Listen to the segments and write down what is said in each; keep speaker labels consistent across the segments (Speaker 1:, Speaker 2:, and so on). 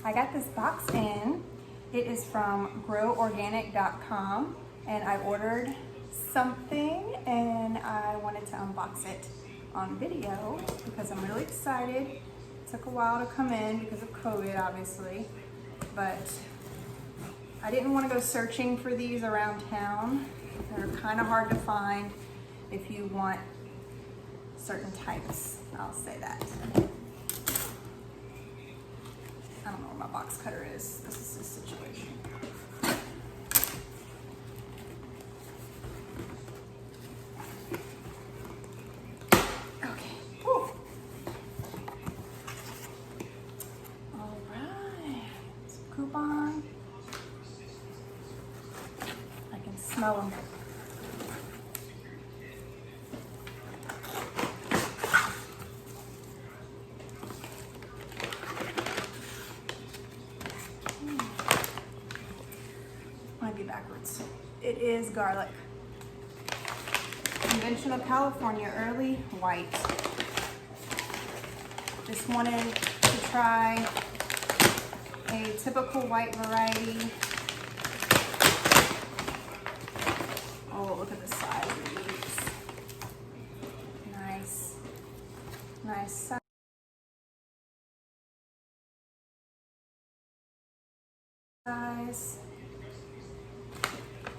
Speaker 1: I got this box in. It is from groworganic.com and I ordered something and I wanted to unbox it on video because I'm really excited. It took a while to come in because of COVID, obviously, but I didn't want to go searching for these around town. They're kind of hard to find if you want certain types, I'll say that. I don't know where my box cutter is. This is the situation. Okay. Whew. All right. Some coupon. I can smell them. Might be backwards. It is garlic. Conventional California Early White. Just wanted to try a typical white variety. Oh, look at the size of these. Nice. Nice size.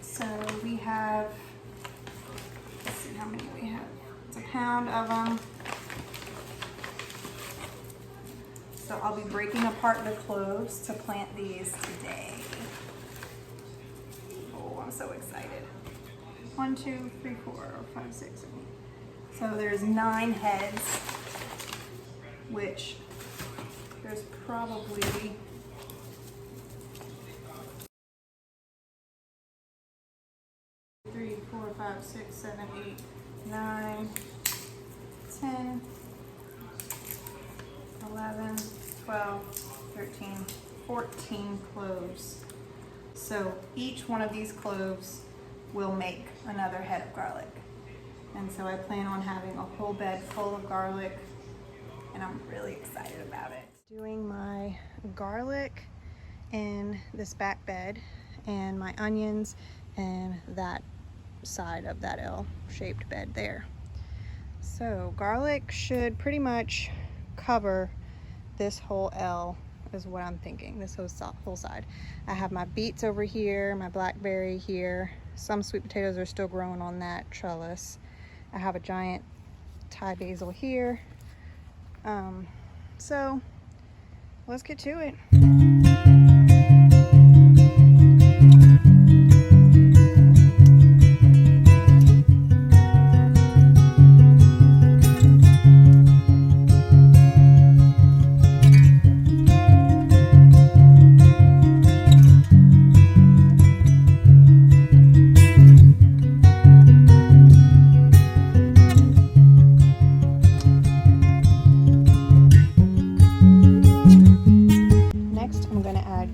Speaker 1: So we have, let's see how many we have. It's a pound of them. So I'll be breaking apart the cloves to plant these today. Oh, I'm so excited. 1, 2, 3, 4, 5, 6, 7. So there's 9 heads, which there's probably 3, 4, 5, 6, 7, 8, 9, 10, 11, 12, 13, 14 cloves. So each one of these cloves will make another head of garlic. And so I plan on having a whole bed full of garlic, and I'm really excited about it. Doing my garlic in this back bed and my onions in that side of that L-shaped bed there. So garlic should pretty much cover this whole L is what I'm thinking, this whole side. I have my beets over here, my blackberry here. Some sweet potatoes are still growing on that trellis. I have a giant Thai basil here. So let's get to it.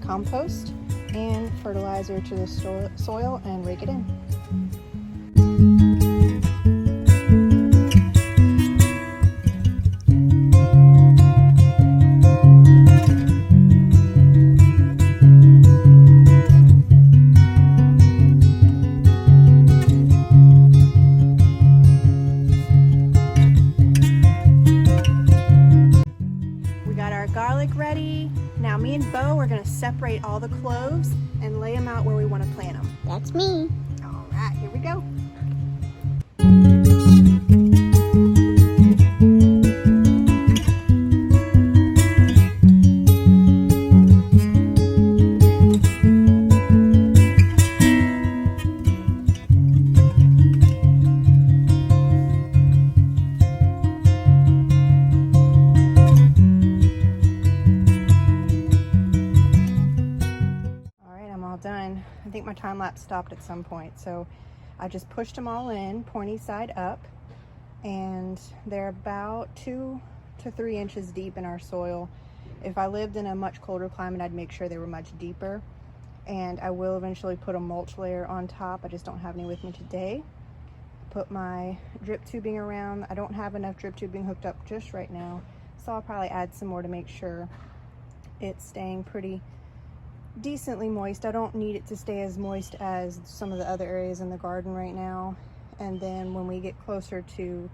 Speaker 1: Compost and fertilizer to the soil and rake it in. We got our garlic ready. Now me and Bo are gonna separate all the cloves and lay them out where we want to plant them.
Speaker 2: That's me.
Speaker 1: All right, here we go. Done. I think my time lapse stopped at some point, so I just pushed them all in pointy side up, and they're about 2 to 3 inches deep in our soil. If I lived in a much colder climate, I'd make sure they were much deeper, and I will eventually put a mulch layer on top. I just don't have any with me today. Put my drip tubing around. I don't have enough drip tubing hooked up just right now, so I'll probably add some more to make sure. it's staying pretty decently moist. I don't need it to stay as moist as some of the other areas in the garden right now. And then when we get closer to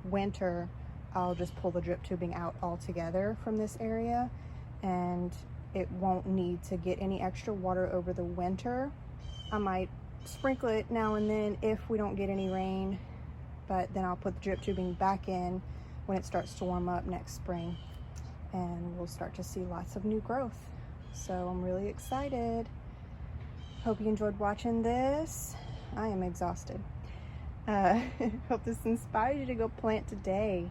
Speaker 1: winter, I'll just pull the drip tubing out altogether from this area, and it won't need to get any extra water over the winter. I might sprinkle it now and then if we don't get any rain, but then I'll put the drip tubing back in when it starts to warm up next spring, and we'll start to see lots of new growth. So I'm really excited. Hope you enjoyed watching this. I am exhausted. Hope this inspires you to go plant today.